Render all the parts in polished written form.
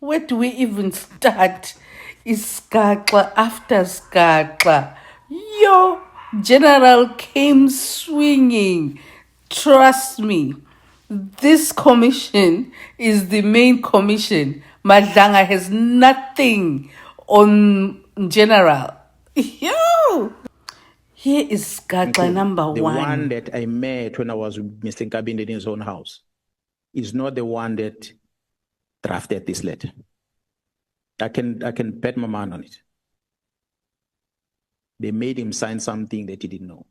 where do we even start? Is Skakla after Skakla? Your general came swinging. Trust me, this commission is the main commission. Madlanga has nothing on general. Yo! Here is Skakla number The one. one that I met when I was with Mr. Nkabinde in his own house is not the one that drafted this letter. I can bet my man on it. They made him sign something that he didn't know.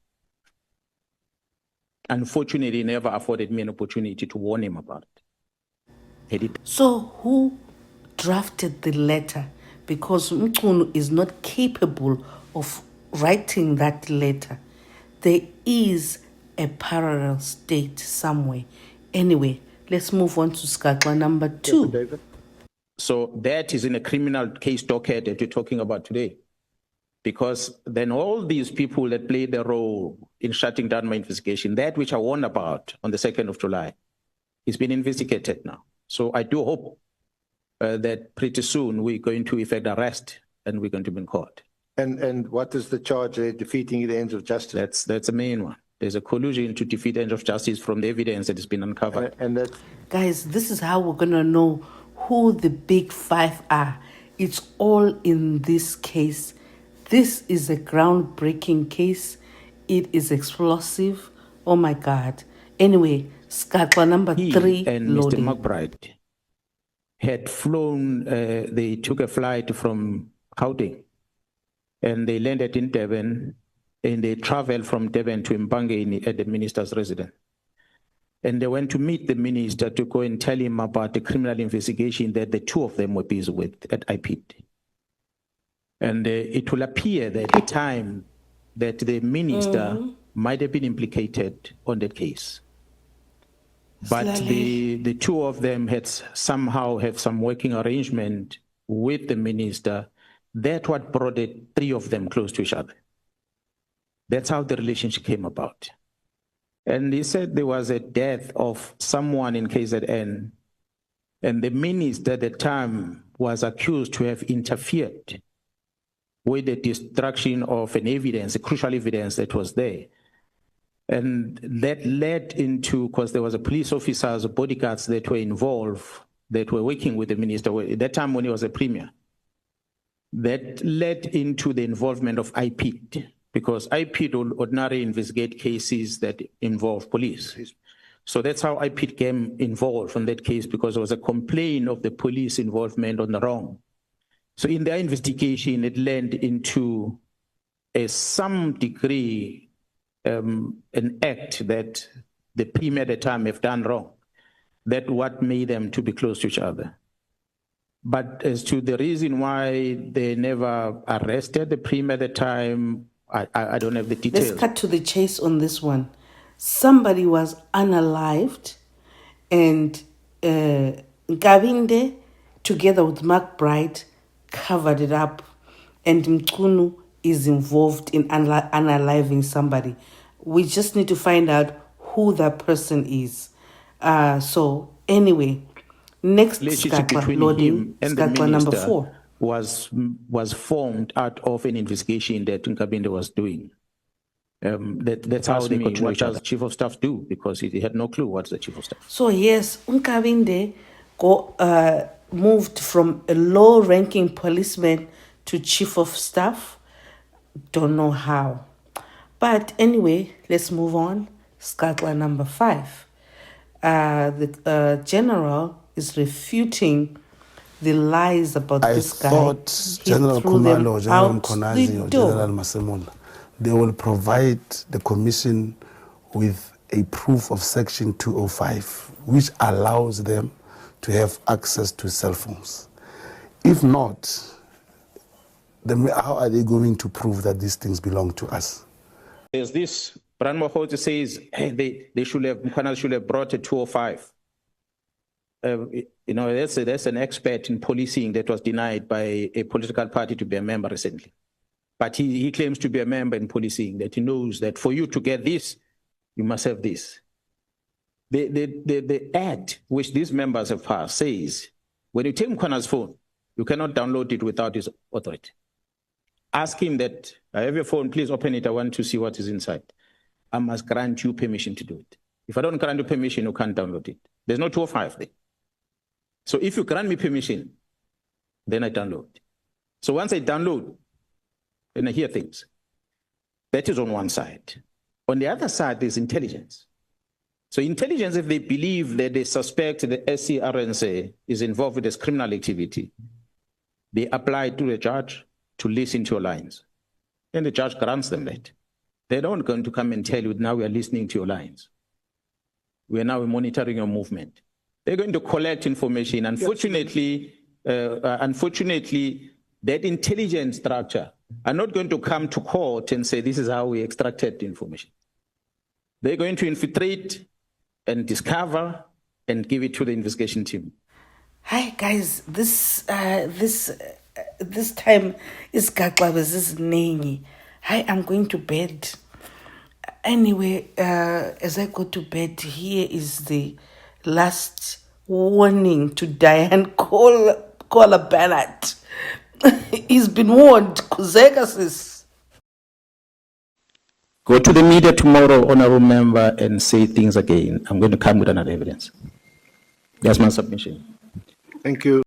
Unfortunately, he never afforded me an opportunity to warn him about it. So who drafted the letter? Because Mchunu is not capable of writing that letter. There is a parallel state somewhere. Anyway, let's move on to Skakla number 2. So that is in a criminal case docket that you're talking about today. Because then all these people that played a role in shutting down my investigation, that which I warned about on the 2nd of July, is being investigated now. So I do hope that pretty soon we're going to effect arrest and we're going to be in court. And what is the charge? Defeating the ends of justice. That's the main one. There's a collusion to defeat the ends of justice from the evidence that has been uncovered. And that's... Guys, this is how we're going to know who the big five are. It's all in this case. This is a groundbreaking case. It is explosive. Oh my God. Anyway, Skakla number 3. And loading. Mr. McBride had flown, they took a flight from Gauteng and they landed in Durban and they traveled from Durban to Mbange at the minister's residence. And they went to meet the minister to go and tell him about the criminal investigation that the two of them were busy with at IPID. And it will appear that at the time that the minister might have been implicated on that case. But the two of them had somehow have some working arrangement with the minister. That's what brought the three of them close to each other. That's how the relationship came about. And he said there was a death of someone in KZN, and the minister at the time was accused to have interfered with the destruction of an evidence, a crucial evidence that was there. And that led into, because there was a police officers, bodyguards that were involved, that were working with the minister at that time when he was a premier. That led into the involvement of IPID, because IPID will ordinarily investigate cases that involve police. So that's how IPID came involved in that case, because there was a complaint of the police involvement on the wrong. So in their investigation, it led into some degree an act that the premier at the time have done wrong. That what made them to be close to each other. But as to the reason why they never arrested the premier at the time, I don't have the details. Let's cut to the chase on this one. Somebody was unalived, and Nkabinde, together with McBride, covered it up, and Mchunu is involved in unaliving somebody. We just need to find out who that person is. So anyway, next Skakla loading, Skakla number 4. Was formed out of an investigation that Nkabinde was doing. That's how they continue. What does chief of staff do? Because he had no clue what's the chief of staff. So yes, Nkabinde moved from a low-ranking policeman to chief of staff. Don't know how. But anyway, let's move on. Skakla number 5. The general is refuting the lies about this guy. I thought General Kumalo, General Mkonazi, or General Masemola, they will provide the commission with a proof of Section 205, which allows them to have access to cell phones. If not, then how are they going to prove that these things belong to us? There's this, Brand Mahota says, hey, Mkonazi should have brought a 205. That's an expert in policing that was denied by a political party to be a member recently. But he claims to be a member in policing, that he knows that for you to get this, you must have this. The act which these members have passed says When you take Mkwana's phone, you cannot download it without his authority. Ask him that, I have your phone, please open it, I want to see what is inside. I must grant you permission to do it. If I don't grant you permission, you can't download it. There's no 205 there. So if you grant me permission, then I download. So once I download, then I hear things. That is on one side. On the other side, there's intelligence. So intelligence, if they believe that they suspect the SCRNC is involved with this criminal activity, they apply to the judge to listen to your lines. And the judge grants them that. They're not going to come and tell you, now we are listening to your lines. We are now monitoring your movement. They're going to collect information. Unfortunately, that intelligence structure are not going to come to court and say, this is how we extracted the information. They're going to infiltrate and discover and give it to the investigation team. Hi guys, this time is Nengi. Hi, I'm going to bed. Anyway, as I go to bed, here is the last warning to Diane Kola Bennett. He's been warned. Kuzeka sis. Go to the media tomorrow, honorable member, and say things again. I'm going to come with another evidence. That's my submission. Thank you.